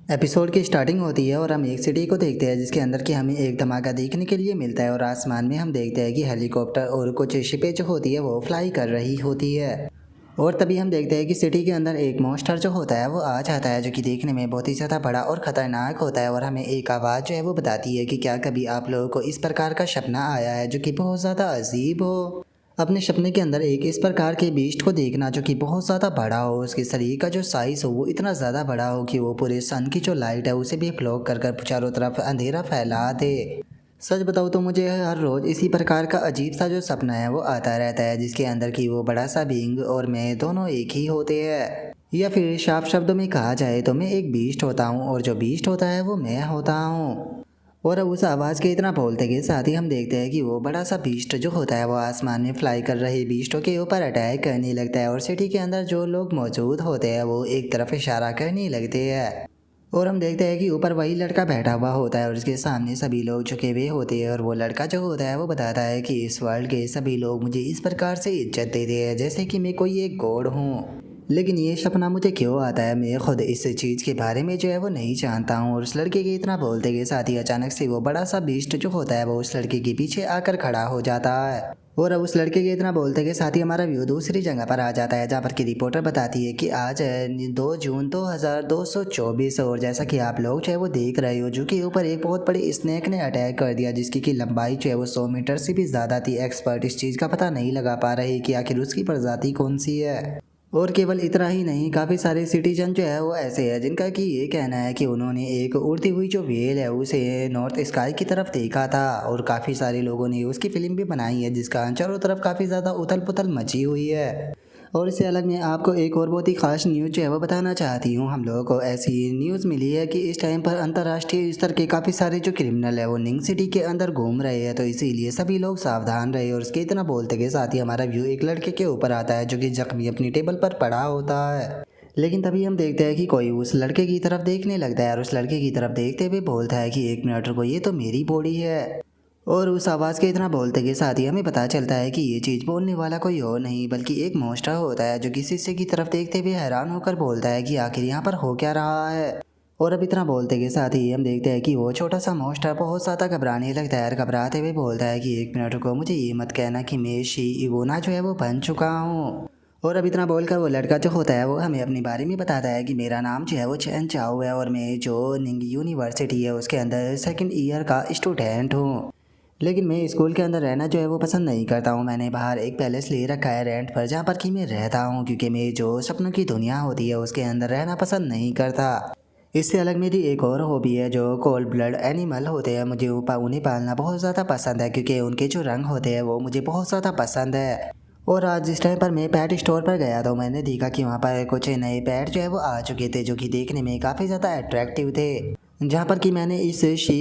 Episode की starting होती है और हम एक सिटी को देखते हैं जिसके अंदर कि हमें एक धमाका देखने के लिए मिलता है और आसमान में हम देखते हैं कि हेलीकॉप्टर और कुछ शिपें जो होती है वो फ्लाई कर रही होती है। और तभी हम देखते हैं कि सिटी के अंदर एक मॉन्स्टर जो होता है वो आ जाता है जो कि देखने में बहुत ही ज़्यादा बड़ा और ख़तरनाक होता है और हमें एक आवाज़ जो है वो बताती है कि क्या कभी आप लोगों को इस प्रकार का सपना आया है जो कि बहुत ज़्यादा अजीब हो। अपने सपने के अंदर एक इस प्रकार के बीस्ट को देखना जो कि बहुत ज़्यादा बड़ा हो, उसके शरीर का जो साइज़ हो वो इतना ज़्यादा बड़ा हो कि वो पूरे सन की जो लाइट है उसे भी ब्लॉक कर कर चारों तरफ अंधेरा फैला दे। सच बताऊँ तो मुझे हर रोज़ इसी प्रकार का अजीब सा जो सपना है वो आता रहता है जिसके अंदर कि वो बड़ा सा बीइंग और मैं दोनों एक ही होते हैं। या फिर साफ शब्दों में कहा जाए तो मैं एक बीस्ट होता हूँ और जो बीस्ट होता है वो मैं होता हूँ। और अब उस आवाज़ के इतना बोलते के साथ ही हम देखते हैं कि वो बड़ा सा बीस्ट जो होता है वो आसमान में फ्लाई कर रहे बीस्टों के ऊपर अटैक करने लगता है और सिटी के अंदर जो लोग मौजूद होते हैं वो एक तरफ इशारा करने लगते हैं। और हम देखते हैं कि ऊपर वही लड़का बैठा हुआ होता है और उसके सामने सभी लोग झुके हुए होते हैं और वो लड़का जो होता है वो बताता है कि इस वर्ल्ड के सभी लोग मुझे इस प्रकार से इज्जत देते हैं जैसे कि मैं कोई एक गॉड हूँ। लेकिन ये सपना मुझे क्यों आता है, मैं खुद इस चीज़ के बारे में जो है वो नहीं जानता हूँ। और उस लड़के के इतना बोलते के साथ ही अचानक से वो बड़ा सा बीस्ट जो होता है वो उस लड़के के पीछे आकर खड़ा हो जाता है। और अब उस लड़के के इतना बोलते के साथ ही हमारा व्यू दूसरी जगह पर आ जाता है जहाँ पर की रिपोर्टर बताती है कि आज है 2 जून 2224 और जैसा कि आप लोग जो है वो देख रहे हो जो कि ऊपर एक बहुत बड़ी स्नेक ने अटैक कर दिया जिसकी की लंबाई जो है वो 100 मीटर से भी ज़्यादा थी। एक्सपर्ट इस चीज़ का पता नहीं लगा पा रहे कि आखिर उसकी प्रजाति कौन सी है। और केवल इतना ही नहीं, काफ़ी सारे सिटीजन जो है वो ऐसे हैं जिनका कि ये कहना है कि उन्होंने एक उड़ती हुई जो व्हेल है उसे नॉर्थ स्काई की तरफ देखा था और काफ़ी सारे लोगों ने उसकी फिल्म भी बनाई है जिसका चारों तरफ काफ़ी ज़्यादा उथल पुथल मची हुई है। और इससे अलग मैं आपको एक और बहुत ही खास न्यूज़ जो है वो बताना चाहती हूँ। हम लोगों को ऐसी न्यूज़ मिली है कि इस टाइम पर अंतर्राष्ट्रीय स्तर के काफ़ी सारे जो क्रिमिनल है वो निंग सिटी के अंदर घूम रहे हैं, तो इसीलिए सभी लोग सावधान रहे। और उसके इतना बोलते के साथ ही हमारा व्यू एक लड़के के ऊपर आता है जो कि जख्मी अपनी टेबल पर पड़ा होता है। लेकिन तभी हम देखते हैं कि कोई उस लड़के की तरफ देखने लगता है और उस लड़के की तरफ देखते हुए बोलता है कि 1 मिनट रुको, ये तो मेरी बॉडी है। और उस आवाज़ के इतना बोलते के साथ ही हमें पता चलता है कि ये चीज़ बोलने वाला कोई और नहीं बल्कि एक मॉन्स्टर होता है जो कि शीशे की तरफ देखते हुए हैरान होकर बोलता है कि आखिर यहाँ पर हो क्या रहा है। और अब इतना बोलते के साथ ही हम देखते हैं कि वो छोटा सा मॉन्स्टर बहुत ज़्यादा घबराने लगता है और घबराते हुए बोलता है कि 1 मिनट रुको, मुझे ये मत कहना कि मैं शी इगोना जो है वो बन चुका हूँ। और अब इतना बोलकर वो लड़का जो होता है वो हमें अपने बारे में बताता है कि मेरा नाम जो है वो चैन चाओ है और मैं जो निंग यूनिवर्सिटी है उसके अंदर सेकंड ईयर का स्टूडेंट हूँ। लेकिन मैं स्कूल के अंदर रहना जो है वो पसंद नहीं करता हूँ। मैंने बाहर एक पैलेस ले रखा है रेंट पर जहाँ पर कि मैं रहता हूँ क्योंकि मैं जो सपनों की दुनिया होती है उसके अंदर रहना पसंद नहीं करता। इससे अलग मेरी एक और हॉबी है जो कोल्ड ब्लड एनिमल होते हैं, मुझे उन्हें पालना बहुत ज़्यादा पसंद है क्योंकि उनके जो रंग होते हैं वो मुझे बहुत ज़्यादा पसंद है। और आज जिस टाइम पर मैं पैट स्टोर पर गया तो मैंने देखा कि वहाँ पर कुछ नए पैट जो है वो आ चुके थे जो कि देखने में काफ़ी ज़्यादा अट्रैक्टिव थे। जहाँ पर कि मैंने इस शी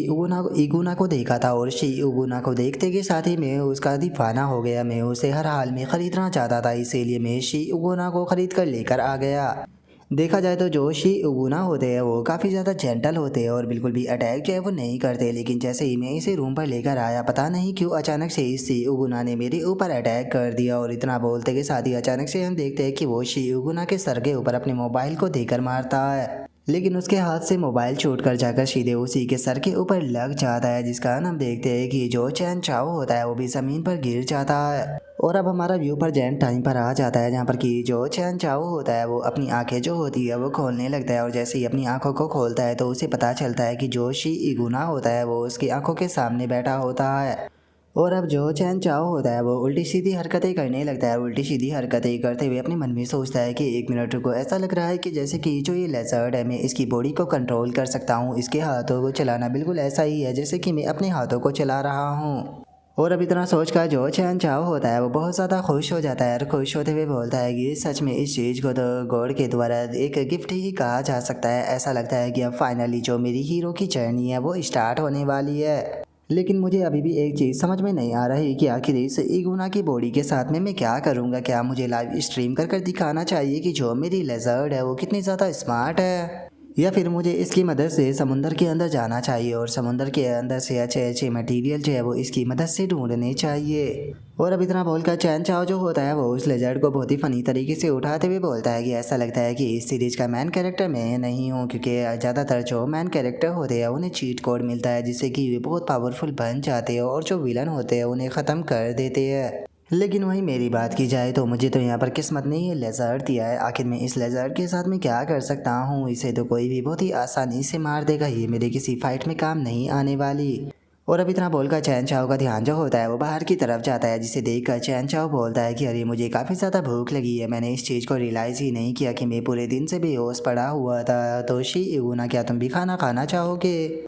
इगुना को देखा था और शी इगुना को देखते के साथ ही मैं उसका दीवाना हो गया। मैं उसे हर हाल में ख़रीदना चाहता था, इसीलिए मैं शी इगुना को ख़रीद कर लेकर आ गया। देखा जाए तो जो शी इगुना होते हैं वो काफ़ी ज़्यादा जेंटल होते हैं और बिल्कुल भी अटैक जो है वो नहीं करते। लेकिन जैसे ही मैं इसे रूम पर लेकर आया, पता नहीं क्यों अचानक से इस शी इगुना ने मेरे ऊपर अटैक कर दिया। और इतना बोलते के साथ ही अचानक से हम देखते हैं कि वो शी इगुना के सर के ऊपर अपने मोबाइल को देकर मारता है, लेकिन उसके हाथ से मोबाइल छूट कर जाकर सीधे उसी के सर के ऊपर लग जाता है, जिस कारण हम देखते हैं कि जो चैन चाओ होता है वो भी ज़मीन पर गिर जाता है। और अब हमारा व्यू पर जैन टाइम पर आ जाता है जहाँ पर कि जो चैन चाओ होता है वो अपनी आंखें जो होती है वो खोलने लगता है और जैसे ही अपनी आंखों को खोलता है तो उसे पता चलता है कि जो शी इगुना होता है वो उसकी आंखों के सामने बैठा होता है। और अब जो चैन चाओ होता है वो उल्टी सीधी हरकतें करने लगता है। उल्टी सीधी हरकतें करते हुए अपने मन में सोचता है कि 1 मिनट रुको, ऐसा लग रहा है कि जैसे कि जो ये लेजर्ड है मैं इसकी बॉडी को कंट्रोल कर सकता हूँ। इसके हाथों को चलाना बिल्कुल ऐसा ही है जैसे कि मैं अपने हाथों को चला रहा हूँ। और अब इतना सोच कर जो चैन चाओ होता है वो बहुत ज़्यादा खुश हो जाता है और खुश होते हुए बोलता है कि सच में इस चीज़ को तो गॉड के द्वारा एक गिफ्ट ही कहा जा सकता है। ऐसा लगता है कि अब फाइनली जो मेरी हीरो की जर्नी है वो स्टार्ट होने वाली है। लेकिन मुझे अभी भी एक चीज़ समझ में नहीं आ रही कि आखिर इस इगुना की बॉडी के साथ में मैं क्या करूँगा। क्या मुझे लाइव स्ट्रीम कर कर दिखाना चाहिए कि जो मेरी लेजर्ड है वो कितनी ज़्यादा स्मार्ट है। या फिर मुझे इसकी मदद से समुंदर के अंदर जाना चाहिए और समुंदर के अंदर से अच्छे अच्छे मटेरियल जो है वो इसकी मदद से ढूंढने चाहिए। और अब इतना बोलकर चैन चाओ जो होता है वो उस लेजर्ड को बहुत ही फनी तरीके से उठाते हुए बोलता है कि ऐसा लगता है कि इस सीरीज का मेन कैरेक्टर मैं नहीं हूँ, क्योंकि ज़्यादातर जो मेन कैरेक्टर होते हैं उन्हें चीट कोड मिलता है जिससे कि वे बहुत पावरफुल बन जाते हैं और जो विलन होते हैं उन्हें ख़त्म कर देते हैं। लेकिन वहीं मेरी बात की जाए तो मुझे तो यहाँ पर किस्मत ने ये लेजर्ड दिया है। आखिर मैं इस लेजर्ड के साथ में क्या कर सकता हूँ? इसे तो कोई भी बहुत ही आसानी से मार देगा, ये मेरे किसी फाइट में काम नहीं आने वाली। और अब इतना बोलकर चैन चाओ का ध्यान जो होता है वो बाहर की तरफ जाता है, जिसे देखकर चैन चाओ बोलता है कि अरे मुझे काफ़ी ज़्यादा भूख लगी है। मैंने इस चीज़ को रियलाइज़ ही नहीं किया कि मैं पूरे दिन से बेहोश पड़ा हुआ था। तो शी इगुना, क्या तुम भी खाना खाना चाहोगे?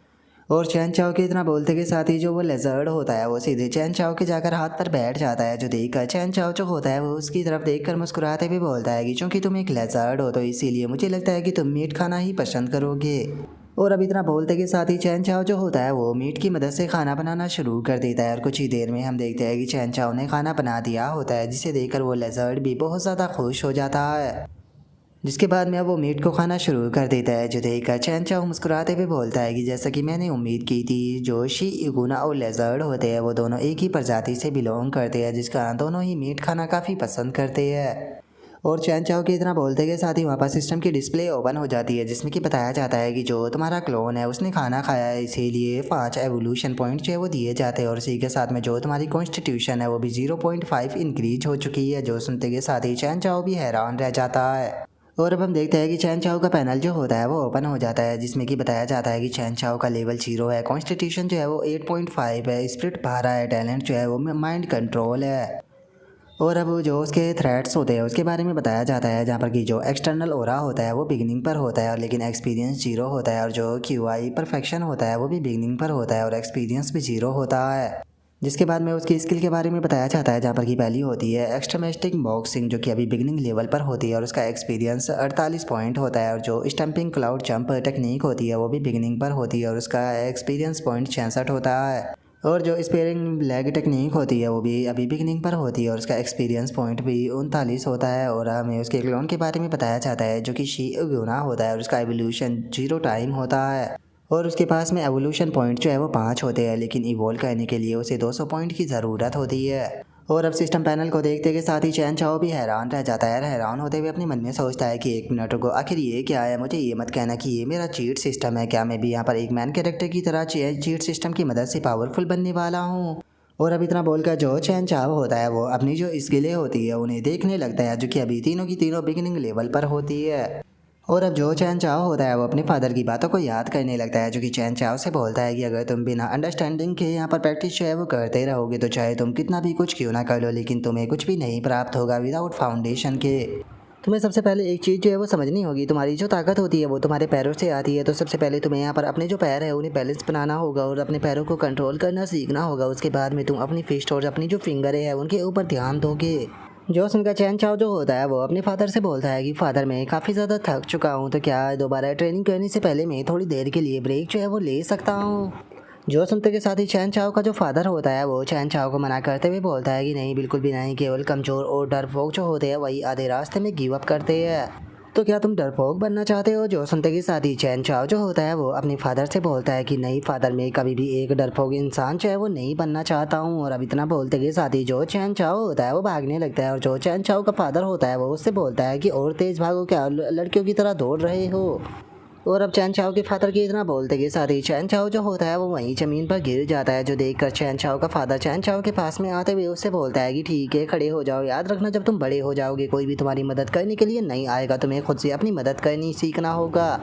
और चैन चाओ के इतना बोलते के साथ ही जो वो लेजर्ड होता है वो सीधे चैन चाओ के जाकर हाथ पर बैठ जाता है, जो देखकर चैन चाओ जो होता है वो उसकी तरफ देखकर मुस्कुराते हुए बोलता है कि चूंकि तुम एक लेजर्ड हो तो इसीलिए मुझे लगता है कि तुम मीट खाना ही पसंद करोगे। और अब इतना बोलते के साथ ही चैन चाओ जो होता है वो मीट की मदद से खाना बनाना शुरू कर देता है और कुछ ही देर में हम देखते हैं कि चैन चाओ ने खाना बना दिया होता है, जिसे देखकर वो लेजर्ड भी बहुत ज़्यादा खुश हो जाता है। जिसके बाद में अब वो मीट को खाना शुरू कर देता है, जो देखकर चैन चाओ मुस्कुराते हुए बोलता है कि जैसा कि मैंने उम्मीद की थी, जो शी इगुना और लेजर्ड होते हैं वो दोनों एक ही प्रजाति से बिलोंग करते हैं, जिस कारण दोनों ही मीट खाना काफ़ी पसंद करते हैं। और चैन चाओ के इतना बोलते के साथ ही वहाँ पर सिस्टम की डिस्प्ले ओपन हो जाती है, जिसमें कि बताया जाता है कि जो तुम्हारा क्लोन है उसने खाना खाया है, इसीलिए 5 एवोल्यूशन पॉइंट जो है वो दिए जाते हैं। और इसी के साथ में जो तुम्हारी कॉन्स्टिट्यूशन है वो भी 0.5 इंक्रीज हो चुकी है। जो सुनते के साथ ही चैन चाओ भी हैरान रह जाता है। और अब हम देखते हैं कि चैन चाओ का पैनल जो होता है वो ओपन हो जाता है, जिसमें कि बताया जाता है कि चैन चाओ का लेवल 0 है, कॉन्स्टिट्यूशन जो है वो 8.5 है, स्पिरिट 12 है, टैलेंट जो है वो माइंड कंट्रोल है। और अब जो उसके थ्रेट्स होते हैं उसके बारे में बताया जाता है, जहाँ पर कि जो एक्सटर्नल ओरा होता है वो बिगनिंग पर होता है और लेकिन एक्सपीरियंस 0 होता है, और जो QI परफेक्शन होता है वो भी बिगनिंग पर होता है और एक्सपीरियंस भी 0 होता है। जिसके बाद में उसकी स्किल के बारे में बताया जाता है, जहाँ पर की पहली होती है एक्सट्रीमिस्टिक बॉक्सिंग, जो कि अभी बिगनिंग लेवल पर होती है और उसका एक्सपीरियंस 48 पॉइंट होता है। और जो स्टम्पिंग क्लाउड जंप टेक्निक होती है वो भी बिगनिंग पर होती है और उसका एक्सपीरियंस पॉइंट 66 होता है। और जो स्पेयरिंग लेग टेक्निक होती है वो भी अभी बिगनिंग पर होती है और उसका एक्सपीरियंस पॉइंट भी 39 होता है। और हमें उसके क्लोन के बारे में बताया जाता है, जो कि शी इगुना होता है और उसका एवोल्यूशन 0 टाइम होता है और उसके पास में एवोल्यूशन पॉइंट जो है वो 5 होते हैं, लेकिन इवोल्व करने के लिए उसे 200 पॉइंट की ज़रूरत होती है। और अब सिस्टम पैनल को देखते के साथ ही चैन चाओ भी हैरान रह जाता है। हैरान होते हुए अपने मन में सोचता है कि 1 मिनट रुको, आखिर ये क्या है? मुझे ये मत कहना कि ये मेरा चीट सिस्टम है। क्या मैं भी यहाँ पर एक मैन कैरेक्टर की तरह चीट सिस्टम की मदद से पावरफुल बनने वाला हूँ? और अब इतना बोलकर जो चैन चाओ होता है वो अपनी जो स्किलें होती है उन्हें देखने लगता है, जो कि अभी तीनों की तीनों बिगिनिंग लेवल पर होती है। और अब जो चैन चाओ होता है वो अपने फादर की बातों को याद करने लगता है, जो कि चैन चाओ से बोलता है कि अगर तुम बिना अंडरस्टैंडिंग के यहाँ पर प्रैक्टिस जो है वो करते रहोगे तो चाहे तुम कितना भी कुछ क्यों ना कर लो, लेकिन तुम्हें कुछ भी नहीं प्राप्त होगा विदाउट फाउंडेशन के। तुम्हें सबसे पहले एक चीज़ जो है वो समझनी होगी, तुम्हारी जो ताकत होती है वो तुम्हारे पैरों से आती है। तो सबसे पहले तुम्हें यहाँ पर अपने जो पैर है उन्हें बैलेंस बनाना होगा और अपने पैरों को कंट्रोल करना सीखना होगा। उसके बाद में तुम अपनी फिस्ट और अपनी जो फिंगर है उनके ऊपर ध्यान दोगे। जो उनका चैन चाओ जो होता है वो अपने फादर से बोलता है कि फादर मैं काफ़ी ज़्यादा थक चुका हूँ, तो क्या दोबारा ट्रेनिंग करने से पहले मैं थोड़ी देर के लिए ब्रेक जो है वो ले सकता हूँ? जो सुनते के साथ ही चैन चाओ का जो फादर होता है वो चैन चाओ को मना करते हुए बोलता है कि नहीं, बिल्कुल भी नहीं, केवल कमज़ोर और डरपोक जो होते हैं वही आधे रास्ते में गिव अप करते हैं। तो क्या तुम डरपोक बनना चाहते हो? जो सुनते के साथ ही चैन चाओ जो होता है वो अपने फादर से बोलता है कि नहीं फादर, मैं कभी भी एक डरपोक इंसान जो है वो नहीं बनना चाहता हूँ। और अब इतना बोलते के साथ ही जो चैन चाओ होता है वो भागने लगता है और जो चैन चाओ का फादर होता है वो उससे बोलता है कि और तेज़ भागो, क्या लड़कियों की तरह दौड़ रहे हो? और अब चैन चाओ के फादर के इतना बोलते के साथ ही चैन चाओ जो होता है वो वहीं ज़मीन पर गिर जाता है, जो देखकर चैन चाओ का फादर चैन चाओ के पास में आते हुए उससे बोलता है कि ठीक है, खड़े हो जाओ, याद रखना जब तुम बड़े हो जाओगे कोई भी तुम्हारी मदद करने के लिए नहीं आएगा, तुम्हें खुद से अपनी मदद करनी सीखना होगा।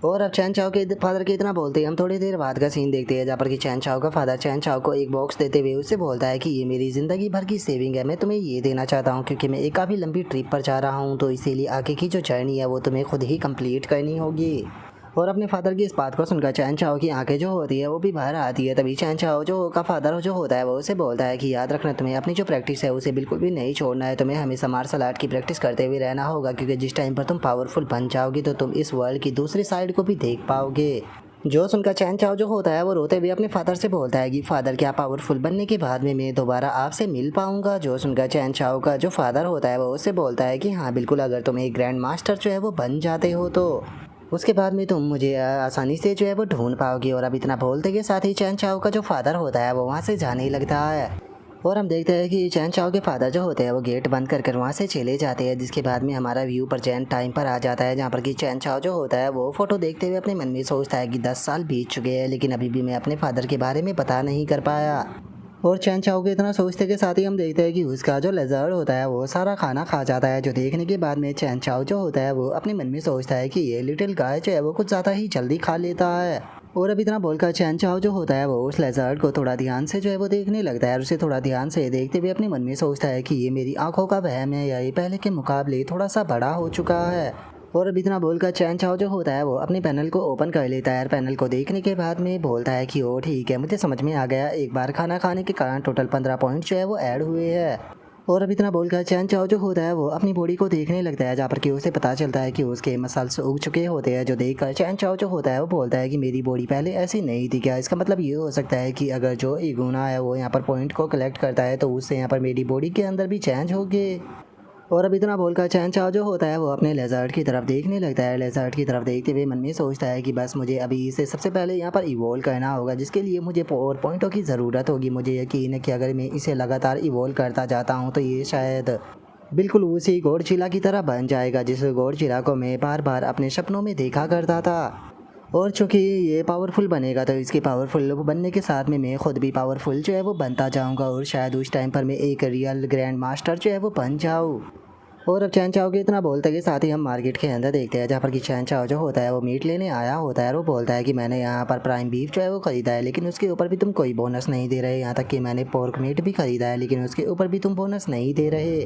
और अब चैन चाओ के फादर के इतना बोलते हैं हम थोड़ी देर बाद का सीन देखते हैं, जहाँ पर कि चैन चाओ का फादर चैन चाओ को एक बॉक्स देते हुए उससे बोलता है कि ये मेरी ज़िंदगी भर की सेविंग है, मैं तुम्हें ये देना चाहता हूँ क्योंकि मैं एक काफ़ी लंबी ट्रिप पर जा रहा हूँ, तो इसीलिए आगे की जो जर्नी है वो तुम्हें खुद ही कंप्लीट करनी होगी। और अपने फादर की इस बात को सुनकर चैन चाओ की आंखें जो होती है वो भी बाहर आती है। तभी चैन चाओ जो का फादर जो होता है वो उसे बोलता है कि याद रखना तुम्हें अपनी जो प्रैक्टिस है उसे बिल्कुल भी नहीं छोड़ना है, तुम्हें हमेशा मार्शल आर्ट की प्रैक्टिस करते हुए रहना होगा, क्योंकि जिस टाइम पर तुम पावरफुल बन जाओगे तो तुम इस वर्ल्ड की दूसरी साइड को भी देख पाओगे। जो सुनकर चैन चाओ जो होता है वो रोते हुए अपने फादर से बोलता है कि फादर, क्या पावरफुल बनने के बाद में मैं दोबारा आपसे मिल पाऊंगा? जो सुनकर चैन चाओ का जो फादर होता है वो उससे बोलता है कि हाँ बिल्कुल, अगर तुम एक ग्रैंड मास्टर जो है वो बन जाते हो तो। उसके बाद में तुम मुझे आसानी से जो है वो ढूंढ पाओगे। और अब इतना बोलते के साथ ही चैन चाओ का जो फादर होता है वो वहाँ से जाने ही लगता है। और हम देखते हैं कि चैन चाओ के फादर जो होते हैं वो गेट बंद कर कर वहाँ से चले जाते हैं। जिसके बाद में हमारा व्यू पर चैन टाइम पर आ जाता है, जहाँ पर कि चैन चाओ जो होता है वो फोटो देखते हुए अपने मन में सोचता है कि 10 साल बीत चुके हैं, लेकिन अभी भी मैं अपने फादर के बारे में पता नहीं कर पाया। और चैन चाओ के इतना सोचते के साथ ही हम देखते हैं कि उसका जो लेजर्ड होता है वो सारा खाना खा जाता है, जो देखने के बाद में चैन चाओ जो होता है वो अपने मन में सोचता है कि ये लिटिल गाय जो है वो कुछ ज़्यादा ही जल्दी खा लेता है। और अब इतना बोलकर चैन चाओ जो होता है वो उस लेजर्ड को थोड़ा ध्यान से जो है वो देखने लगता है, और उसे थोड़ा ध्यान से देखते हुए अपने मन में सोचता है कि ये मेरी आंखों का वहम है या ये पहले के मुकाबले थोड़ा सा बड़ा हो चुका है। और अब इतना बोलकर चैन चाओ जो होता है वो अपने पैनल को ओपन कर लेता है, और पैनल को देखने के बाद में बोलता है कि ओ ठीक है, मुझे समझ में आ गया, एक बार खाना खाने के कारण टोटल 15 पॉइंट जो है वो ऐड हुए हैं। और अब इतना बोलकर चैन चाओ जो होता है वो अपनी बॉडी को देखने लगता है, जहाँ पर कि उसे पता चलता है कि उसके मसल्स उग चुके होते हैं, जो देखकर चैन चाओ जो होता है वो बोलता है कि मेरी बॉडी पहले ऐसी नहीं थी क्या। इसका मतलब ये हो सकता है कि अगर जो इगुना है वो यहाँ पर पॉइंट को कलेक्ट करता है तो उससे यहाँ पर मेरी बॉडी के अंदर भी चेंज होगी। और अब इतना बोलकर चैन चाओ जो होता है वो अपने लेजर्ड की तरफ देखने लगता है। लेजर्ड की तरफ देखते हुए मन में सोचता है कि बस मुझे अभी इसे सबसे पहले यहाँ पर इवोल्व करना होगा, जिसके लिए मुझे पावर पॉइंटों की ज़रूरत होगी। मुझे यकीन है कि अगर मैं इसे लगातार इवोल्व करता जाता हूँ तो ये शायद बिल्कुल उसी गॉडजिला की तरह बन जाएगा, जिस गॉडजिला को मैं बार बार अपने सपनों में देखा करता था। और चूँकि ये पावरफुल बनेगा तो इसके पावरफुल बनने के साथ में मैं खुद भी पावरफुल जो है वो बनता जाऊँगा, और शायद उस टाइम पर मैं एक रियल ग्रैंड मास्टर जो है वो बन जाऊँ। और अब चैन चाओ के इतना बोलते के साथ ही हम मार्केट के अंदर देखते हैं, जहाँ पर कि चैन चाओ जो होता है वो मीट लेने आया होता है, और वो बोलता है कि मैंने यहाँ पर प्राइम बीफ जो है वो ख़रीदा है, लेकिन उसके ऊपर भी तुम कोई बोनस नहीं दे रहे। यहाँ तक कि मैंने पोर्क मीट भी ख़रीदा है, लेकिन उसके ऊपर भी तुम बोनस नहीं दे रहे।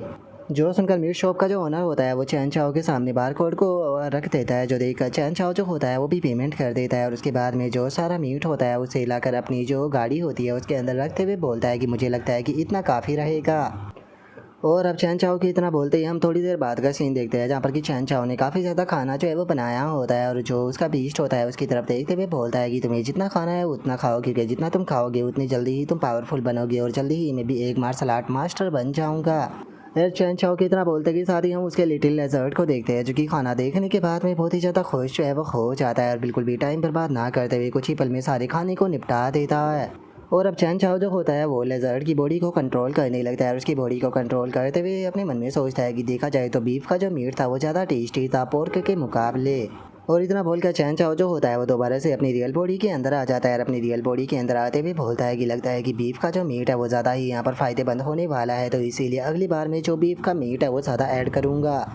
जो सुनकर मीट शॉप का जो ओनर होता है वो चैन चाओ के सामने बारकोड को रख देता है, जो देखकर चैन चाओ जो होता है वो भी पेमेंट कर देता है। और उसके बाद में जो सारा मीट होता है उसे लाकर अपनी जो गाड़ी होती है उसके अंदर रखते हुए बोलता है कि मुझे लगता है कि इतना काफ़ी रहेगा। और अब चैन चाओ की इतना बोलते ही हम थोड़ी देर बाद का सीन देखते हैं, जहाँ पर कि चैन चाओ ने काफ़ी ज़्यादा खाना जो है वो बनाया होता है, और जो उसका बीस्ट होता है उसकी तरफ देखते हुए बोलता है कि तुम्हें जितना खाना है उतना खाओ, क्योंकि जितना तुम खाओगे उतनी जल्दी ही तुम पावरफुल बनोगे, और जल्दी ही मैं भी एक मार्शल आर्ट मास्टर बन जाऊँगा। फिर चैन चाओ की इतना बोलते के साथ ही हम उसके लिटिल लेजर्ड को देखते हैं, जो कि खाना देखने के बाद में बहुत ही ज़्यादा खुश जो है वो हो जाता है, और बिल्कुल भी टाइम बर्बाद ना करते हुए कुछ ही पल में सारे खाने को निपटा देता है। और अब चैन चाओ जो होता है वो लेजर्ड की बॉडी को कंट्रोल करने लगता है, और उसकी बॉडी को कंट्रोल करते हुए अपने मन में सोचता है कि देखा जाए तो बीफ का जो मीट था वो ज़्यादा टेस्टी था पोर्क के मुकाबले। और इतना बोलकर चैन चाओ जो होता है वो दोबारा से अपनी रियल बॉडी के अंदर आ जाता है, और अपनी रियल बॉडी के अंदर आते हुए बोलता है कि लगता है कि बीफ का जो मीट है वो ज़्यादा ही यहाँ पर फ़ायदेमंद होने वाला है, तो इसीलिए अगली बार में जो बीफ का मीट है वो ज़्यादा ऐड करूँगा।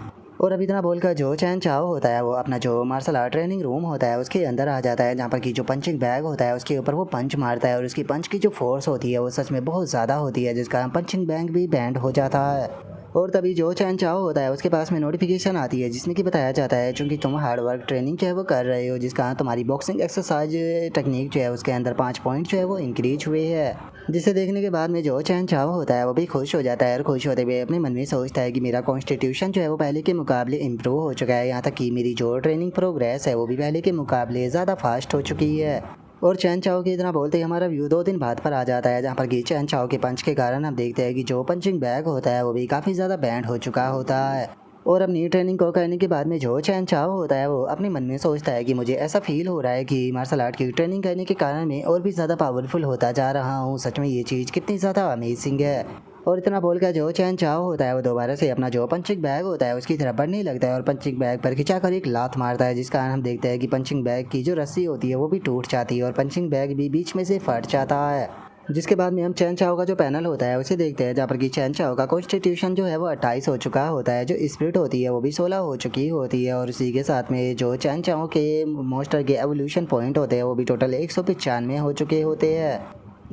और अब इतना बोलकर जो चैन चाओ होता है वो अपना जो मार्शल आर्ट ट्रेनिंग रूम होता है उसके अंदर आ जाता है, जहाँ पर कि जो पंचिंग बैग होता है उसके ऊपर वो पंच मारता है, और उसकी पंच की जो फोर्स होती है वो सच में बहुत ज़्यादा होती है, जिसका पंचिंग बैग भी बैंड हो जाता है। और तभी जो चैन चाओ होता है उसके पास में नोटिफिकेशन आती है, जिसमें कि बताया जाता है चूँकि तुम हार्ड वर्क ट्रेनिंग जो है वो कर रहे हो, जिसका तुम्हारी बॉक्सिंग एक्सरसाइज टेक्निक जो है उसके अंदर 5 पॉइंट जो है वो इंक्रीज हुए हैं। जिसे देखने के बाद में जो चैन चाओ होता है वो भी खुश हो जाता है, और खुश होते हुए अपने मन में सोचता है कि मेरा कॉन्स्टिट्यूशन जो है वो पहले के मुकाबले इम्प्रूव हो चुका है, यहाँ तक कि मेरी जो ट्रेनिंग प्रोग्रेस है वो भी पहले के मुकाबले ज़्यादा फास्ट हो चुकी है। और चैन चाओ की इतना बोलते ही हमारा व्यू 2 दिन बाद पर आ जाता है, जहाँ पर कि चैन चाओ के पंच के कारण हम देखते हैं कि जो पंचिंग बैग होता है वो भी काफ़ी ज़्यादा बैंड हो चुका होता है। और अब न्यू ट्रेनिंग को करने के बाद में जो चैन चाओ होता है वो अपने मन में सोचता है कि मुझे ऐसा फील हो रहा है कि मार्शल आर्ट की ट्रेनिंग करने के कारण मैं और भी ज़्यादा पावरफुल होता जा रहा हूँ। सच में ये चीज़ कितनी ज़्यादा अमेजिंग है। और इतना बोलकर जो चैन चाओ होता है वो दोबारा से अपना जो पंचिंग बैग होता है उसकी तरफ बढ़ने लगता है, और पंचिंग बैग पर खिंचाकर एक लात मारता है, जिस कारण हम देखते हैं कि पंचिंग बैग की जो रस्सी होती है वो भी टूट जाती है, और पंचिंग बैग भी बीच में से फट जाता है। जिसके बाद में हम चैन चाओ का जो पैनल होता है उसे देखते हैं, जहाँ पर कि चैन चाओ का कॉन्स्टिट्यूशन जो है वो 28 हो चुका होता है, जो स्पिरिट होती है वो भी 16 हो चुकी होती है, और उसी के साथ में जो चैन चाओ के मोस्टर के एवोल्यूशन पॉइंट होते हैं वो भी टोटल 195 हो चुके होते हैं।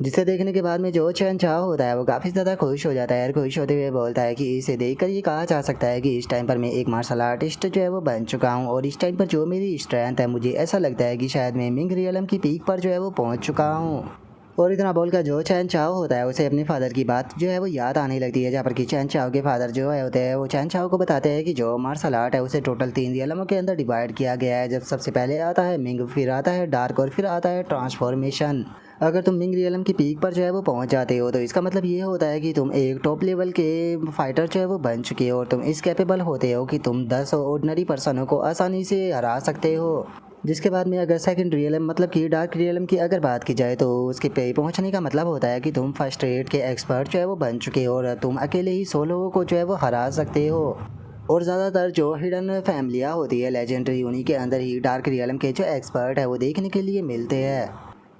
जिसे देखने के बाद में जो चैन चाओ होता है वो काफ़ी ज़्यादा खुश हो जाता है, और खुश होते हुए बोलता है कि इसे देखकर ये कहा जा सकता है कि इस टाइम पर मैं एक मार्शल आर्टिस्ट जो है वो बन चुका हूँ, और इस टाइम पर जो मेरी स्ट्रेंथ है मुझे ऐसा लगता है कि शायद मैं मिंग रियलम की पीक पर जो है वो पहुँच चुका हूँ। और इतना बोलकर जो चैन चाओ होता है उसे अपने फादर की बात जो है वो याद आने लगती है, जहाँ पर कि चैन चाओ के फादर जो है होते हैं वो चैन चाओ को बताते हैं कि जो मार्शल आर्ट है उसे टोटल 3 रियलमों के अंदर डिवाइड किया गया है। जब सबसे पहले आता है मिंग, फिर आता है डार्क और फिर आता है ट्रांसफॉर्मेशन। अगर तुम मिंग रियलम की पीक पर जो है वो पहुंच जाते हो तो इसका मतलब ये होता है कि तुम एक टॉप लेवल के फाइटर जो है वो बन चुके हो और तुम इस कैपेबल होते हो कि तुम 10 ऑर्डिनरी पर्सनों को आसानी से हरा सकते हो। जिसके बाद में अगर सेकंड रियलम मतलब कि डार्क रियलम की अगर बात की जाए तो उसके पे पहुंचने का मतलब होता है कि तुम फर्स्ट एड के एक्सपर्ट जो है वो बन चुके हो और तुम अकेले ही 100 लोगों को जो है वो हरा सकते हो। और ज़्यादातर जो हिडन फैमिलियाँ होती है लेजेंडरी, उन्हीं के अंदर ही डार्क रियलम के जो एक्सपर्ट है वो देखने के लिए मिलते हैं।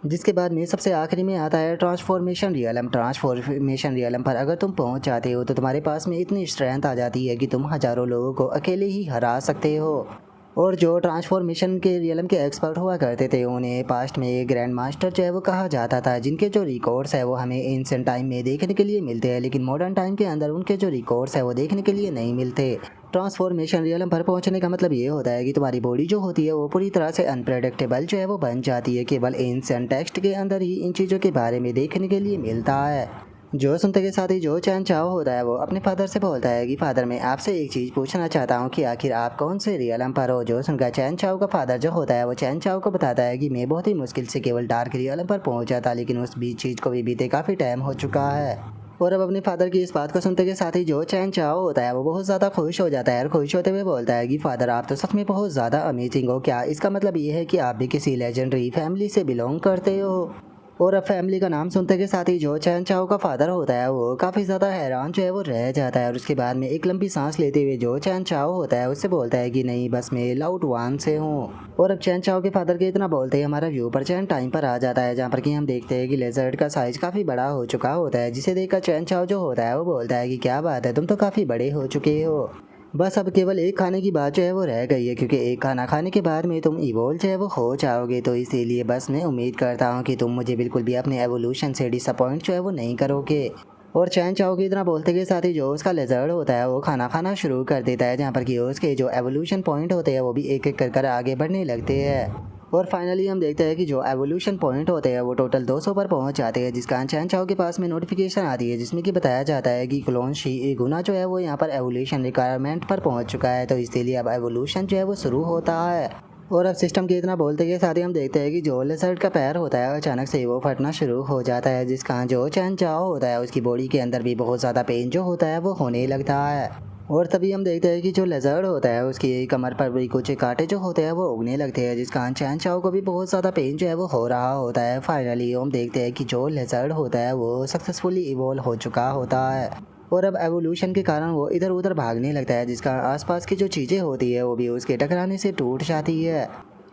जिसके बाद में सबसे आखिरी में आता है ट्रांसफॉर्मेशन रियलम। ट्रांसफॉर्मेशन रियलम पर अगर तुम पहुंच जाते हो तो तुम्हारे पास में इतनी स्ट्रेंथ आ जाती है कि तुम हज़ारों लोगों को अकेले ही हरा सकते हो। और जो ट्रांसफॉर्मेशन के रियलम के एक्सपर्ट हुआ करते थे उन्हें पास्ट में ग्रैंड मास्टर जो है वो कहा जाता था, जिनके जो रिकॉर्ड्स है वो हमें एंशिएंट टाइम में देखने के लिए मिलते हैं, लेकिन मॉडर्न टाइम के अंदर उनके जो रिकॉर्ड्स है वो देखने के लिए नहीं मिलते। ट्रांसफॉर्मेशन रियलम पर पहुंचने का मतलब ये होता है कि तुम्हारी बॉडी जो होती है वो पूरी तरह से अनप्रेडिक्टेबल जो है वो बन जाती है। केवल एंशिएंट टेक्स्ट के अंदर ही इन चीज़ों के बारे में देखने के लिए मिलता है। जो सुनते के साथ ही जो चैन चाओ होता है वो अपने फादर से बोलता है कि फादर मैं आपसे एक चीज़ पूछना चाहता हूँ कि आखिर आप कौन से रियलम पर हो। जो सुनकर चैन चाओ का फादर जो होता है वो चैन चाओ को बताता है कि मैं बहुत ही मुश्किल से केवल डार्क रियलम पर पहुँचा था, लेकिन उस बीच चीज़ को भी बीते काफ़ी टाइम हो चुका है। और अब अपने फादर की इस बात को सुनते के साथ ही जो चैन चाओ होता है वो बहुत ज़्यादा खुश हो जाता है और खुश होते हुए बोलता है कि फादर आप तो सच में बहुत ज़्यादा अमेजिंग हो। क्या इसका मतलब ये है कि आप भी किसी लेजेंडरी फैमिली से बिलोंग करते हो। और अब फैमिली का नाम सुनते के साथ ही जो चैन चाओ का फादर होता है वो काफ़ी ज़्यादा हैरान जो है वो रह जाता है और उसके बाद में एक लंबी सांस लेते हुए जो चैन चाओ होता है उससे बोलता है कि नहीं बस मैं लाउड वान से हूँ। और अब चैन चाओ के फादर के इतना बोलते ही हमारा व्यू पर चैन टाइम पर आ जाता है, जहाँ पर कि हम देखते हैं कि लेजर्ड का साइज काफ़ी बड़ा हो चुका होता है, जिसे देखकर चैन चाओ जो होता है वो बोलता है कि क्या बात है, तुम तो काफ़ी बड़े हो चुके हो। बस अब केवल एक खाने की बात जो है वो रह गई है, क्योंकि एक खाना खाने के बाद में तुम इवोल्व जो है वो हो जाओगे। तो इसीलिए बस मैं उम्मीद करता हूँ कि तुम मुझे बिल्कुल भी अपने एवोल्यूशन से डिसअपॉइंट जो है वो नहीं करोगे। और चैन चाओ की इतना बोलते के साथ ही जो उसका लेजर्ड होता है वो खाना खाना शुरू कर देता है, जहाँ पर कि उसके जो एवोल्यूशन पॉइंट होते हैं वो भी एक एक कर आगे बढ़ने लगते हैं। और फाइनली हम देखते हैं कि जो एवोल्यूशन पॉइंट होते हैं वो टोटल 200 पर पहुंच जाते हैं, जिसका चैन चाओ के पास में नोटिफिकेशन आती है जिसमें कि बताया जाता है कि क्लोन शी गुना जो है वो यहाँ पर एवोल्यूशन रिक्वायरमेंट पर पहुंच चुका है, तो इसीलिए अब एवोल्यूशन जो है वो शुरू होता है। और अब सिस्टम के इतना बोलते के साथ ही हम देखते हैं कि जो लेजर्ड का पैर होता है अचानक से वो फटना शुरू हो जाता है, जिसका जो चैन चाओ होता है उसकी बॉडी के अंदर भी बहुत ज़्यादा पेन जो होता है वो होने लगता है। और तभी हम देखते हैं कि जो लेजर्ड होता है उसकी कमर पर भी कुछ कांटे जो होते हैं वो उगने लगते हैं, जिसका चैन चाओ को भी बहुत ज़्यादा पेन जो है वो हो रहा होता है। फाइनली हम देखते हैं कि जो लेजर्ड होता है वो सक्सेसफुली इवॉल्व हो चुका होता है और अब एवोल्यूशन के कारण वो इधर उधर भागने लगता है, जिसका आसपास की जो चीज़ें होती है वो भी उसके टकराने से टूट जाती है।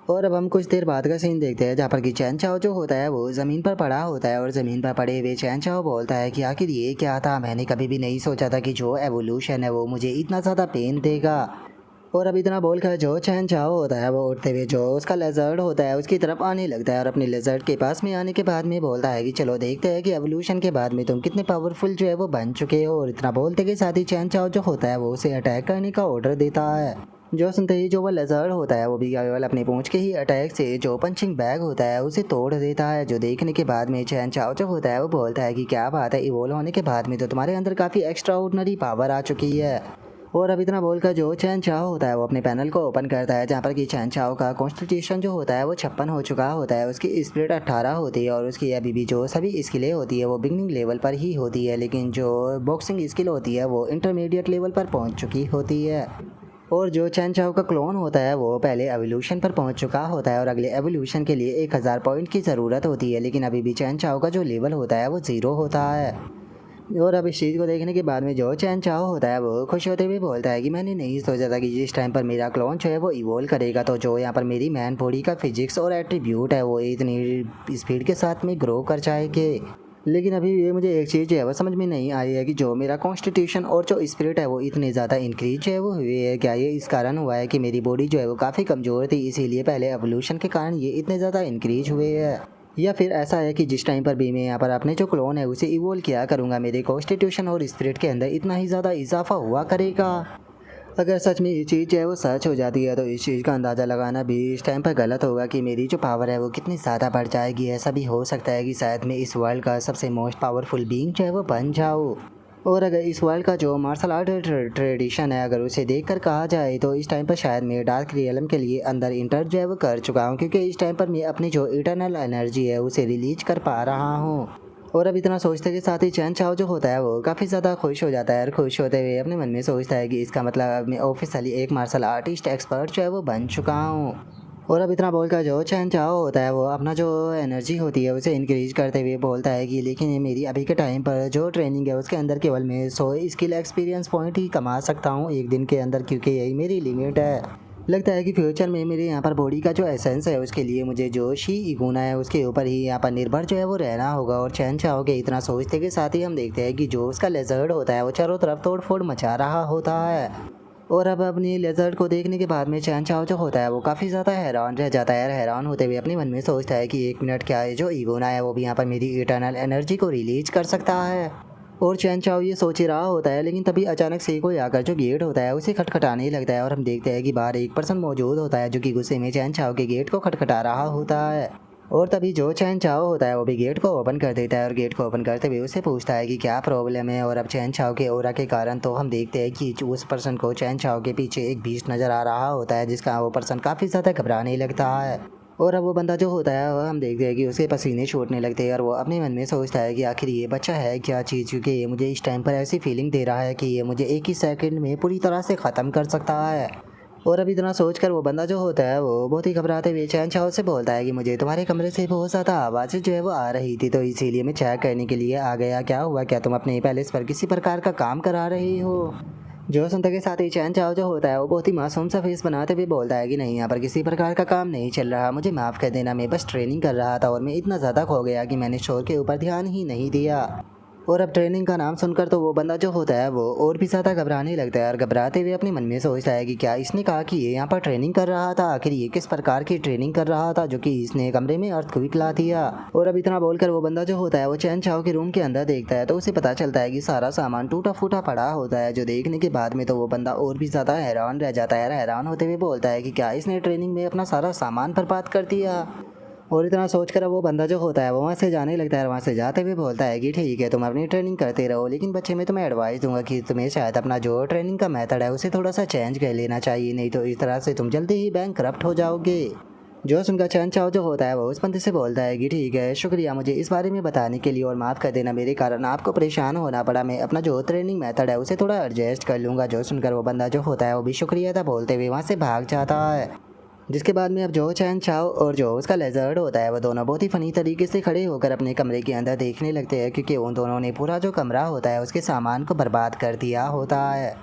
और अब हम कुछ देर बाद का सीन देखते हैं, जहाँ पर कि चैन चाओ जो होता है वो ज़मीन पर पड़ा होता है और ज़मीन पर पड़े हुए चैन चाओ बोलता है कि आखिर ये क्या था, मैंने कभी भी नहीं सोचा था कि जो एवोल्यूशन है वो मुझे इतना ज़्यादा पेन देगा। और अब इतना बोलकर जो चैन चाओ होता है वो उठते हुए जो उसका लेजर्ड होता है उसकी तरफ आने लगता है और अपने लेजर्ड के पास में आने के बाद में बोलता है कि चलो देखते हैं कि एवोल्यूशन के बाद में तुम कितने पावरफुल जो है वो बन चुके हो। और इतना बोलते के साथ ही चैन चाओ जो होता है वो उसे अटैक करने का ऑर्डर देता है। जो सुनते ही जो वो लेजर्ड होता है वो भी केवल अपने पूंछ के ही अटैक से जो पंचिंग बैग होता है उसे तोड़ देता है। जो देखने के बाद में चैन चाओ जो होता है वो बोलता है कि क्या बात है, इवोल्व होने के बाद में तो तुम्हारे अंदर काफ़ी एक्स्ट्रा ऑर्डिनरी पावर आ चुकी है। और अब इतना बोलकर जो चैन चाओ होता है वो अपने पैनल को ओपन करता है, जहाँ पर कि चैन चाओ का कॉन्स्टिट्यूशन जो होता है वो 56 हो चुका होता है, उसकी स्पिरिट 18 होती है और उसकी अभी भी जो सभी स्किलें होती है वो बिगनिंग लेवल पर ही होती है, लेकिन जो बॉक्सिंग स्किल होती है वो इंटरमीडिएट लेवल पर पहुँच चुकी होती है। और जो चैन चाओ का क्लोन होता है वो पहले एवोल्यूशन पर पहुंच चुका होता है और अगले एवोल्यूशन के लिए 1000 पॉइंट की ज़रूरत होती है, लेकिन अभी भी चैन चाओ का जो लेवल होता है वो 0 होता है। और अब इस चीज़ को देखने के बाद में जो चैन चाओ होता है वो खुश होते हुए बोलता है कि मैंने नहीं सोचा था कि जिस टाइम पर मेरा क्लोन जो है वो इवोल्व करेगा तो जो यहाँ पर मेरी मैन बॉडी का फिजिक्स और एट्रीब्यूट है वो इतनी स्पीड के साथ में ग्रो कर जाएंगे। लेकिन अभी ये मुझे एक चीज़ जो है वो समझ में नहीं आई है कि जो मेरा कॉन्स्टिट्यूशन और जो स्पिरिट है वो इतने ज़्यादा इंक्रीज है वो हुए है। क्या ये इस कारण हुआ है कि मेरी बॉडी जो है वो काफ़ी कमज़ोर थी, इसीलिए पहले एवोल्यूशन के कारण ये इतने ज़्यादा इंक्रीज हुए है, या फिर ऐसा है कि जिस टाइम पर भी मैं यहाँ पर अपने जो क्लोन है उसे इवोल्व किया करूँगा मेरे कॉन्स्टिट्यूशन और स्पिरिट के अंदर इतना ही ज़्यादा इजाफा हुआ करेगा। अगर सच में ये चीज़ जो है वो सच हो जाती है तो इस चीज़ का अंदाज़ा लगाना भी इस टाइम पर गलत होगा कि मेरी जो पावर है वो कितनी ज़्यादा बढ़ जाएगी। ऐसा भी हो सकता है कि शायद मैं इस वर्ल्ड का सबसे मोस्ट पावरफुल बीइंग जो है वो बन जाऊँ। और अगर इस वर्ल्ड का जो मार्शल आर्ट ट्रेडिशन है अगर उसे देख कर कहा जाए तो इस टाइम पर शायद मैं डार्क रियलम के लिए अंदर इंटर जो है वो कर चुका हूँ, क्योंकि इस टाइम पर मैं अपनी जो इटरनल एनर्जी है उसे रिलीज कर पा रहा हूँ। और अब इतना सोचते के साथ ही चैन चाओ जो होता है वो काफ़ी ज़्यादा खुश हो जाता है और खुश होते हुए अपने मन में सोचता है कि इसका मतलब अब मैं ऑफिशियली एक मार्शल आर्टिस्ट एक्सपर्ट जो है वो बन चुका हूँ। और अब इतना बोलकर जो चैन चाओ होता है वो अपना जो एनर्जी होती है उसे इंक्रीज करते हुए बोलता है कि लेकिन ये मेरी अभी के टाइम पर जो ट्रेनिंग है उसके अंदर केवल मैं 100 स्किल एक्सपीरियंस पॉइंट ही कमा सकता हूँ एक दिन के अंदर, क्योंकि यही मेरी लिमिट है। लगता है कि फ्यूचर में मेरे यहाँ पर बॉडी का जो एसेंस है उसके लिए मुझे जो शी इगुना है उसके ऊपर ही यहाँ पर निर्भर जो है वो रहना होगा। और चैन चाओ के इतना सोचते के साथ ही हम देखते हैं कि जो उसका लेजर्ड होता है वो चारों तरफ तोड़ फोड़ मचा रहा होता है। और अब अपनी लेजर्ड को देखने के बाद में चैन चाओ जो होता है वो काफ़ी ज़्यादा हैरान रह जाता है। हैरान होते हुए अपने मन में सोचता है कि 1 मिनट क्या है, जो इगोना है वो भी यहाँ पर मेरी इटर्नल एनर्जी को रिलीज कर सकता है। और चैन चाओ ये सोच ही रहा होता है, लेकिन तभी अचानक से कोई आकर जो गेट होता है उसे खटखटाने लगता है। और हम देखते हैं कि बाहर एक पर्सन मौजूद होता है जो कि गुस्से में चैन चाओ के गेट को खटखटा रहा होता है। और तभी जो चैन चाओ होता है वो भी गेट को ओपन कर देता है और गेट को ओपन करते हुए उससे पूछता है कि क्या प्रॉब्लम है। और अब चैन चाओ के ओरा के कारण तो हम देखते हैं कि उस पर्सन को चैन चाओ के पीछे एक बीस्ट नज़र आ रहा होता है जिसका वो पर्सन काफ़ी ज़्यादा घबराने लगता है। और अब वो बंदा जो होता है वो हम देखते हैं कि उसके पसीने छूटने लगते हैं और वो अपने मन में सोचता है कि आखिर ये बच्चा है क्या चीज़, क्योंकि ये मुझे इस टाइम पर ऐसी फीलिंग दे रहा है कि ये मुझे एक ही सेकंड में पूरी तरह से ख़त्म कर सकता है। और अब इतना सोचकर वो बंदा जो होता है वो बहुत ही घबराते हुए चैन चाओ से बोलता है कि मुझे तुम्हारे कमरे से बहुत ज़्यादा आवाज़ें जो है वो आ रही थी, तो इसीलिए मैं चेक करने के लिए आ गया। क्या हुआ, क्या तुम अपने पैलेस पर किसी प्रकार का काम करा रही हो? जो सुनते के साथ ही चैन चाओ जो होता है वो बहुत ही मासूम सा फेस बनाते हुए बोलता है कि नहीं, यहाँ पर किसी प्रकार का काम नहीं चल रहा, मुझे माफ़ कर देना, मैं बस ट्रेनिंग कर रहा था और मैं इतना ज़्यादा खो गया कि मैंने शोर के ऊपर ध्यान ही नहीं दिया। और अब ट्रेनिंग का नाम सुनकर तो वो बंदा जो होता है वो और भी ज़्यादा घबराने लगता है और घबराते हुए अपने मन में सोचता है कि क्या इसने कहा कि ये यहाँ पर ट्रेनिंग कर रहा था, आखिर ये किस प्रकार की ट्रेनिंग कर रहा था जो कि इसने कमरे में अर्थक्वेक ला दिया। और अब इतना बोलकर वो बंदा जो होता है वो चैन चाओ के रूम के अंदर देखता है तो उसे पता चलता है कि सारा सामान टूटा फूटा पड़ा होता है, जो देखने के बाद में तो वो बंदा और भी ज़्यादा हैरान रह जाता है। हैरान होते हुए बोलता है कि क्या इसने ट्रेनिंग में अपना सारा सामान बर्बाद कर दिया। और इतना सोचकर वो बंदा जो होता है वो वहाँ से जाने लगता है। वहाँ से जाते हुए बोलता है कि ठीक है, तुम अपनी ट्रेनिंग करते रहो, लेकिन बच्चे मैं तुम्हें एडवाइस दूंगा कि तुम्हें शायद अपना जो ट्रेनिंग का मेथड है उसे थोड़ा सा चेंज कर लेना चाहिए, नहीं तो इस तरह से तुम जल्दी ही बैंकरप्ट हो जाओगे। जो सुनकर चैन चाओ जो होता है वो उस बंदे से बोलता है कि ठीक है, शुक्रिया मुझे इस बारे में बताने के लिए और माफ़ कर देना, मेरे कारण आपको परेशान होना पड़ा, मैं अपना जो ट्रेनिंग मेथड है उसे थोड़ा एडजस्ट कर लूँगा। जो सुनकर वो बंदा जो होता है वो भी शुक्रिया था बोलते हुए वहाँ से भाग जाता है। जिसके बाद में अब जो चैन चाओ और जो उसका लेजर्ड होता है वो दोनों बहुत ही फ़नी तरीके से खड़े होकर अपने कमरे के अंदर देखने लगते हैं, क्योंकि उन दोनों ने पूरा जो कमरा होता है उसके सामान को बर्बाद कर दिया होता है।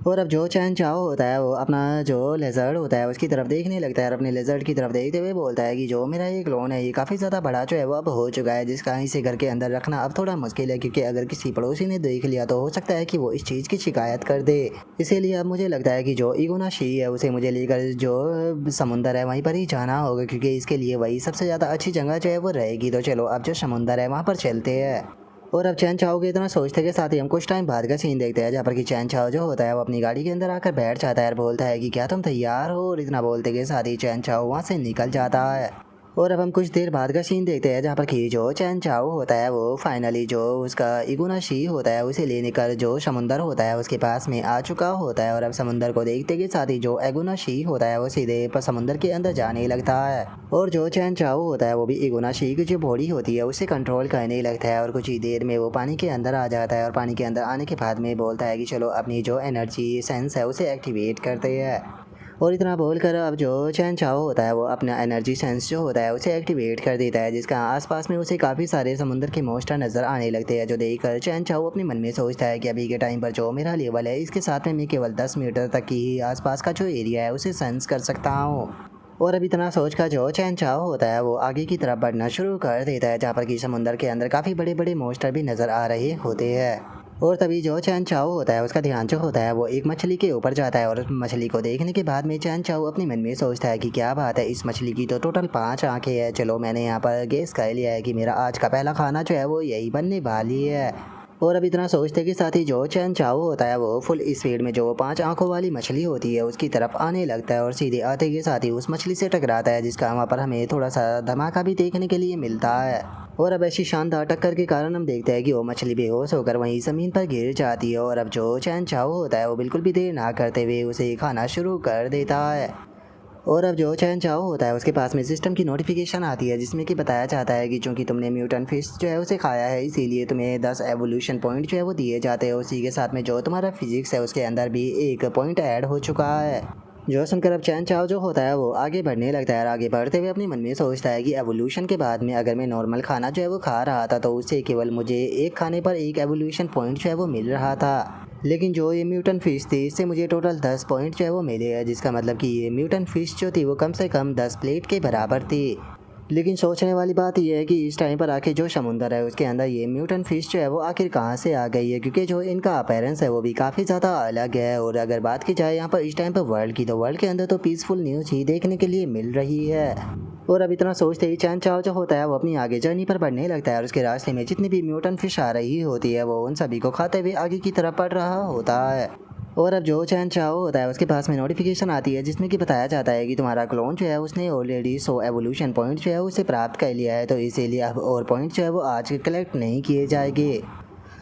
और अब जो चैन चाओ होता है वो अपना जो लेजर्ड होता है उसकी तरफ देखने लगता है और अपने लेजर्ड की तरफ देखते हुए बोलता है कि जो मेरा ये क्लोन है ये काफ़ी ज़्यादा बड़ा जो है वो अब हो चुका है, जिसका इसे घर के अंदर रखना अब थोड़ा मुश्किल है, क्योंकि अगर किसी पड़ोसी ने देख लिया तो हो सकता है कि वो इस चीज़ की शिकायत कर दे। इसीलिए अब मुझे लगता है कि जो इगोना शी है उसे मुझे लेकर जो समुंदर है वहीं पर ही जाना होगा, क्योंकि इसके लिए वही सबसे ज़्यादा अच्छी जगह जो है वो रहेगी। तो चलो अब जो समुंदर है वहाँ पर चलते हैं। और अब चैन चाओ के इतना सोचते के साथ ही हम कुछ टाइम बाद का सीन देखते हैं, जहाँ पर कि चैन चाओ जो होता है वो अपनी गाड़ी के अंदर आकर बैठ जाता है और बोलता है कि क्या तुम तैयार हो। और इतना बोलते के साथ ही चैन चाओ वहाँ से निकल जाता है। और अब हम कुछ देर बाद का सीन देखते हैं, जहाँ पर कि जो चैन चाओ होता है वो फाइनली जो उसका इगुना शी होता है उसे लेने कर जो समुंदर होता है उसके पास में आ चुका होता है। और अब समुंदर को देखते के साथ ही जो एगुना शी होता है वो सीधे पर समुंदर के अंदर जाने लगता है। और जो चैन चाओ होता है वो भी इगुना शी की जो बॉडी होती है उसे कंट्रोल करने लगता है और कुछ ही देर में वो पानी के अंदर आ जाता है। और पानी के अंदर आने के बाद में बोलता है कि चलो अपनी जो एनर्जी सेंस है उसे एक्टिवेट करते हैं। और इतना बोलकर अब जो चैन चाओ होता है वो अपना एनर्जी सेंस जो होता है उसे एक्टिवेट कर देता है, जिसका आसपास में उसे काफ़ी सारे समुंदर के मॉन्स्टर नज़र आने लगते हैं, जो देखकर चैन चाओ अपने मन में सोचता है कि अभी के टाइम पर जो मेरा लेवल है इसके साथ में मैं केवल 10 मीटर तक की ही आसपास का जो एरिया है उसे सेंस कर सकता हूँ। और अब इतना सोचकर जो चैन चाओ होता है वो आगे की तरफ बढ़ना शुरू कर देता है, जहाँ पर कि समुंदर के अंदर काफ़ी बड़े बड़े मॉन्स्टर भी नज़र आ रहे होते हैं। और तभी जो चैन चाओ होता है उसका ध्यान जो होता है वो एक मछली के ऊपर जाता है। और उस मछली को देखने के बाद में चैन चाओ अपने मन में सोचता है कि क्या बात है, इस मछली की तो टोटल 5 आंखें हैं। चलो मैंने यहाँ पर गेस कर लिया है कि मेरा आज का पहला खाना जो है वो यही बनने वाली है। और अब इतना सोचते के साथ ही जो चैन चाओ होता है वो फुल स्पीड में जो 5 आंखों वाली मछली होती है उसकी तरफ आने लगता है और सीधे आते के साथ ही उस मछली से टकराता है, जिसका वहाँ पर हमें थोड़ा सा धमाका भी देखने के लिए मिलता है। और अब ऐसी शानदार टक्कर के कारण हम देखते हैं कि वो मछली बेहोश होकर वहीं ज़मीन पर गिर जाती है और अब जो चैन चाओ होता है वो बिल्कुल भी देर ना करते हुए उसे खाना शुरू कर देता है। और अब जो चैन चाओ होता है उसके पास में सिस्टम की नोटिफिकेशन आती है जिसमें कि बताया जाता है कि चूंकि तुमने म्यूटेंट फिश जो है उसे खाया है इसीलिए तुम्हें 10 एवोल्यूशन पॉइंट जो है वो दिए जाते हैं। उसी के साथ में जो तुम्हारा फिजिक्स है उसके अंदर भी एक पॉइंट ऐड हो चुका है। जो सुनकर अब चैन चाओ जो होता है वो आगे बढ़ने लगता है और आगे बढ़ते हुए अपने मन में सोचता है कि एवोल्यूशन के बाद में अगर मैं नॉर्मल खाना जो है वो खा रहा था तो उससे केवल मुझे एक खाने पर एक एवोल्यूशन पॉइंट जो है वो मिल रहा था, लेकिन जो ये म्यूटेंट फिश थी इससे मुझे टोटल 10 पॉइंट जो है वो मिले हैं, जिसका मतलब कि ये म्यूटेंट फिश जो थी वो कम से कम 10 प्लेट के बराबर थी। लेकिन सोचने वाली बात यह है कि इस टाइम पर आके जो समुंदर है उसके अंदर ये म्यूटेंट फिश जो है वो आखिर कहाँ से आ गई है, क्योंकि जो इनका अपीयरेंस है वो भी काफ़ी ज़्यादा अलग है। और अगर बात की जाए यहाँ पर इस टाइम पर वर्ल्ड की, तो वर्ल्ड के अंदर तो पीसफुल न्यूज़ ही देखने के लिए मिल रही है। और अब इतना सोचते ही चैन चाओ जो होता है वो अपनी आगे जर्नी पर बढ़ने लगता है और उसके रास्ते में जितनी भी म्यूटेंट फिश आ रही होती है वो उन सभी को खाते हुए आगे की तरफ बढ़ रहा होता है। और अब जो चैन चाओ होता है उसके पास में नोटिफिकेशन आती है जिसमें कि बताया जाता है कि तुम्हारा क्लोन जो है उसने ऑलरेडी 100 एवोल्यूशन पॉइंट जो है उसे प्राप्त कर लिया है, तो इसीलिए अब और पॉइंट जो है वो आज कलेक्ट नहीं किए जाएंगे।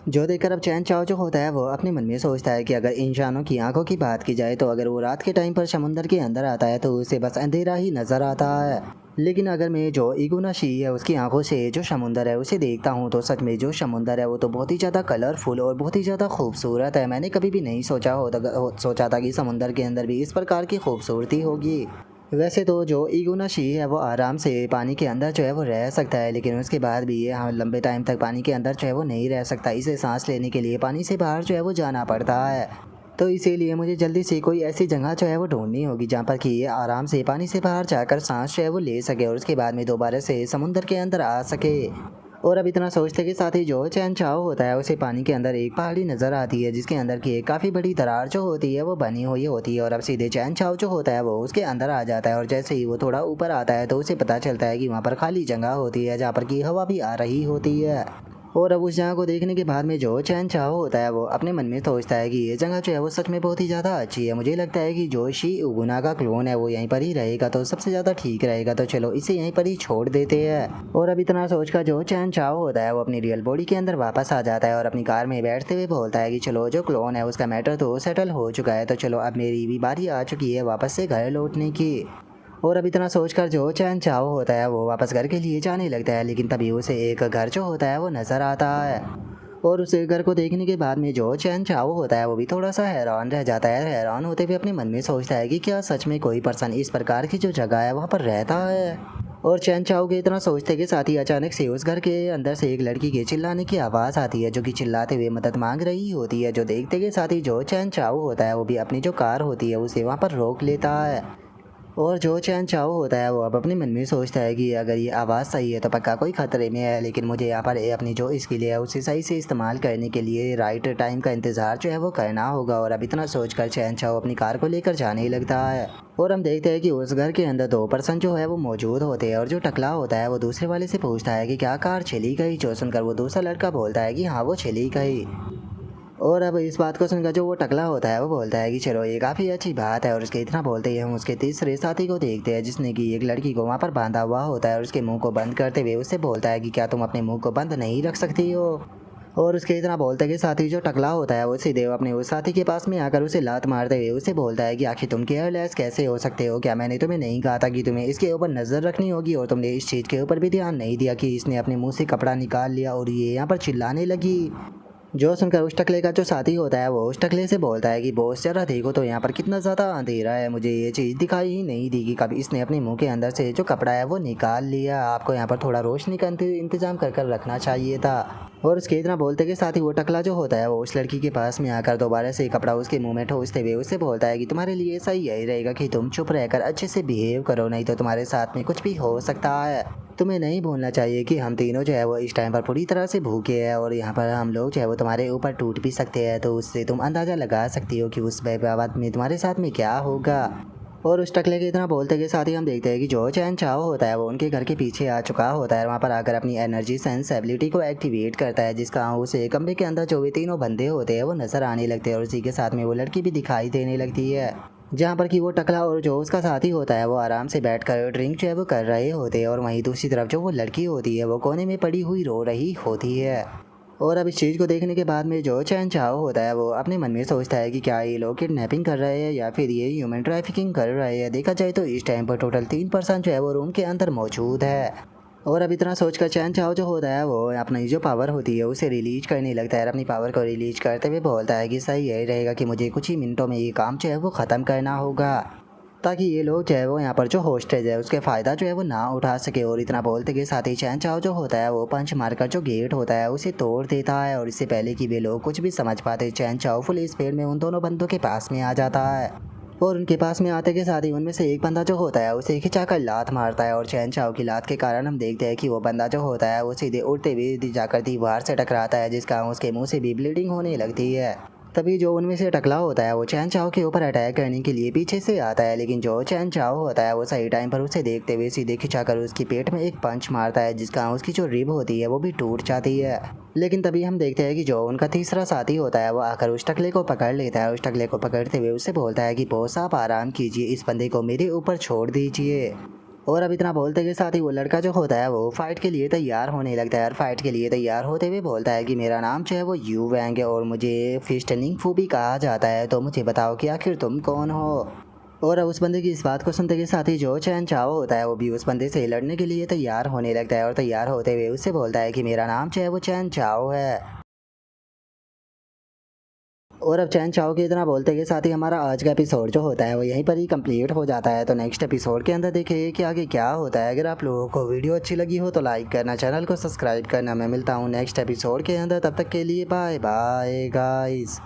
जो देखकर अब चैन चाओ जो होता है वो अपने मन में सोचता है कि अगर इंसानों की आंखों की बात की जाए तो अगर वो रात के टाइम पर समुंदर के अंदर आता है तो उसे बस अंधेरा ही नज़र आता है, लेकिन अगर मैं जो इगुना शी है उसकी आंखों से जो समुंदर है उसे देखता हूँ तो सच में जो समुंदर है वो तो बहुत ही ज़्यादा कलरफुल और बहुत ही ज़्यादा खूबसूरत है। मैंने कभी भी नहीं सोचा था कि समुंदर के अंदर भी इस प्रकार की खूबसूरती होगी। वैसे तो जो इगुना शी है वो आराम से पानी के अंदर जो है वो रह सकता है, लेकिन उसके बाद भी ये लंबे टाइम तक पानी के अंदर जो है वो नहीं रह सकता। इसे सांस लेने के लिए पानी से बाहर जो है वो जाना पड़ता है, तो इसीलिए मुझे जल्दी से कोई ऐसी जगह जो है वो ढूंढनी होगी जहाँ पर कि ये आराम से पानी से बाहर जाकर सांस जो है वो ले सके और उसके बाद में दोबारा से समुंदर के अंदर आ सके। और अब इतना सोचते के साथ ही जो चैन चाओ होता है उसे पानी के अंदर एक पहाड़ी नज़र आती है जिसके अंदर की एक काफ़ी बड़ी दरार जो होती है वो बनी हुई होती है। और अब सीधे चैन चाओ जो होता है वो उसके अंदर आ जाता है और जैसे ही वो थोड़ा ऊपर आता है तो उसे पता चलता है कि वहाँ पर खाली जगह होती है जहाँ पर की हवा भी आ रही होती है। और अब उस जगह को देखने के बाद में जो चैन चाओ होता है वो अपने मन में सोचता है कि ये जगह जो है वो सच में बहुत ही ज़्यादा अच्छी है। मुझे लगता है कि जो शी उगुना का क्लोन है वो यहीं पर ही रहेगा तो सबसे ज़्यादा ठीक रहेगा, तो चलो इसे यहीं पर ही छोड़ देते हैं। और अब इतना सोचकर जो चैन चाओ होता है वो अपनी रियल बॉडी के अंदर वापस आ जाता है और अपनी कार में बैठते हुए बोलता है कि चलो जो क्लोन है उसका मैटर तो सेटल हो चुका है, तो चलो अब मेरी भी बारी आ चुकी है वापस से घर लौटने की। और अब इतना सोचकर जो चैन चाओ होता है वो वापस घर के लिए जाने लगता है, लेकिन तभी उसे एक घर जो होता है वो नज़र आता है। और उस घर को देखने के बाद में जो चैन चाओ होता है वो भी थोड़ा सा हैरान रह जाता है। हैरान होते हुए अपने मन में सोचता है कि क्या सच में कोई पर्सन इस प्रकार की जो जगह है वहाँ पर रहता है। और चैन चाओ के इतना सोचते के साथ ही अचानक से उस घर के अंदर से एक लड़की के चिल्लाने की आवाज़ आती है जो कि चिल्लाते हुए मदद मांग रही होती है। जो देखते के साथ ही जो चैन चाओ होता है वो भी अपनी जो कार होती है उसे वहाँ पर रोक लेता है। और जो चैन चाओ होता है वो अब अपने मन में सोचता है कि अगर ये आवाज़ सही है तो पक्का कोई ख़तरे में है, लेकिन मुझे यहाँ पर अपनी जो स्किल है उसे सही से इस्तेमाल करने के लिए राइट टाइम का इंतज़ार जो है वो करना होगा। और अब इतना सोचकर चैन चाओ अपनी कार को लेकर जाने लगता है और हम देखते हैं कि उस घर के अंदर 2 पर्सन जो है वो मौजूद होते हैं। और जो टकला होता है वो दूसरे वाले से पूछता है कि क्या कार चली गई, जो सुनकर वो दूसरा लड़का बोलता है कि हाँ वो चली गई। और अब इस बात को सुनकर जो वो टकला होता है वो बोलता है कि चलो ये काफ़ी अच्छी बात है। और उसके इतना बोलते ही हम उसके तीसरे साथी को देखते हैं जिसने कि एक लड़की को वहाँ पर बांधा हुआ होता है और उसके मुंह को बंद करते हुए उससे बोलता है कि क्या तुम अपने मुंह को बंद नहीं रख सकती हो। और उसके इतना बोलते के साथी जो टकला होता है वो सीधे अपने उस साथी के पास में आकर उसे लात मारते हुए उसे बोलता है कि आखिर तुम केयरलेस कैसे हो सकते हो, क्या मैंने तुम्हें नहीं कहा था कि तुम्हें इसके ऊपर नज़र रखनी होगी और तुमने इस चीज़ के ऊपर भी ध्यान नहीं दिया कि इसने अपने मुंह से कपड़ा निकाल लिया और ये यहाँ पर चिल्लाने लगी। जो सुनकर उस टकले का जो साथी होता है वो उस टकले से बोलता है कि बॉस जरा देखो तो यहाँ पर कितना ज़्यादा अंधेरा है, मुझे ये चीज़ दिखाई ही नहीं दी कि कभी इसने अपने मुंह के अंदर से जो कपड़ा है वो निकाल लिया। आपको यहाँ पर थोड़ा रोशनी का इंतजाम कर रखना चाहिए था। और उसके इतना बोलते के साथ ही वो टकला जो होता है वो उस लड़की के पास में आकर दोबारा से कपड़ा उसके मुंह में ठोसते हुए उससे बोलता है कि तुम्हारे लिए सही यही रहेगा कि तुम चुप रहकर अच्छे से बिहेव करो, नहीं तो तुम्हारे साथ में कुछ भी हो सकता है। तुम्हें नहीं भूलना चाहिए कि हम तीनों जो है वो इस टाइम पर पूरी तरह से भूखे हैं और यहाँ पर हम लोग जो है वो तुम्हारे ऊपर टूट भी सकते हैं, तो उससे तुम अंदाज़ा लगा सकती हो कि उस बाद में तुम्हारे साथ में क्या होगा। और उस टकले के इतना बोलते के साथ ही हम देखते हैं कि जो चैन चाओ होता है वो उनके घर के पीछे आ चुका होता है। वहाँ पर आकर अपनी एनर्जी सेंस एबिलिटी को एक्टिवेट करता है, जिसका उसे कमरे के अंदर जो भी तीनों बंदे होते हैं वो नजर आने लगते हैं और उसी के साथ में वो लड़की भी दिखाई देने लगती है, जहाँ पर कि वो टकला और जो उसका साथी होता है वो आराम से बैठकर ड्रिंक जो है वो कर रहे होते हैं। और वहीं दूसरी तरफ जो वो लड़की होती है वो कोने में पड़ी हुई रो रही होती है। और अब इस चीज़ को देखने के बाद में जो चैन चाओ होता है वो अपने मन में सोचता है कि क्या ये लोग किडनैपिंग कर रहे हैं या फिर ये ह्यूमन ट्रैफिकिंग कर रहे हैं। देखा जाए तो इस टाइम पर टोटल 3% जो है वो रूम के अंदर मौजूद है। और अब इतना सोचकर चैन चाओ जो होता है वो अपनी जो पावर होती है उसे रिलीज करने लगता है। अपनी पावर को रिलीज करते हुए बोलता है कि सही यही रहेगा कि मुझे कुछ ही मिनटों में ये काम जो है वो ख़त्म करना होगा, ताकि ये लोग जो है वो यहाँ पर जो होस्टेज है उसके फ़ायदा जो है वो ना उठा सके। और इतना बोलते के साथ ही चैन चाओ जो होता है वो पंच मारकर जो गेट होता है उसे तोड़ देता है। और इससे पहले कि वे लोग कुछ भी समझ पाते चैन चाओ फुल स्पीड में उन दोनों बंदों के पास में आ जाता है। और उनके पास में आते के साथ ही उनमें से एक बंदा जो होता है उसे खिंचाकर लात मारता है। और चैन चाओ की लात के कारण हम देखते हैं कि वो बंदा जो होता है वो सीधे उड़ते हुए जाकर दीवार से टकराता है, जिसका उसके मुंह से भी ब्लीडिंग होने लगती है। तभी जो उनमें से टकला होता है वो चैन चाओ के ऊपर अटैक करने के लिए पीछे से आता है, लेकिन जो चैन चाओ होता है वो सही टाइम पर उसे देखते हुए सीधे खिंचाकर उसकी पेट में एक पंच मारता है, जिसका उसकी जो रिब होती है वो भी टूट जाती है। लेकिन तभी हम देखते हैं कि जो उनका तीसरा साथी होता है वो आकर उस टकले को पकड़ लेता है। उस टकले को पकड़ते हुए उससे बोलता है कि बॉस आप आराम कीजिए, इस बंदे को मेरे ऊपर छोड़ दीजिए। और अब इतना बोलते के साथ ही वो लड़का जो होता है वो फाइट के लिए तैयार होने लगता है। और फाइट के लिए तैयार होते हुए बोलता है कि मेरा नाम जो है वो यू वैंग है और मुझे फिश टनिंग फू भी कहा जाता है, तो मुझे बताओ कि आखिर तुम कौन हो। और अब उस बंदे की इस बात को सुनते के साथ ही जो चैन चाओ होता है वो भी उस बंदे से लड़ने के लिए तैयार होने लगता है। और तैयार होते हुए उससे बोलता है कि मेरा नाम जो है वो चैन चाओ है। और अब चैन चाओ के इतना बोलते के साथ ही हमारा आज का एपिसोड जो होता है वो यहीं पर ही कंप्लीट हो जाता है। तो नेक्स्ट एपिसोड के अंदर देखिए कि आगे क्या होता है। अगर आप लोगों को वीडियो अच्छी लगी हो तो लाइक करना, चैनल को सब्सक्राइब करना। मैं मिलता हूँ नेक्स्ट एपिसोड के अंदर, तब तक के लिए बाय बाय गाइस।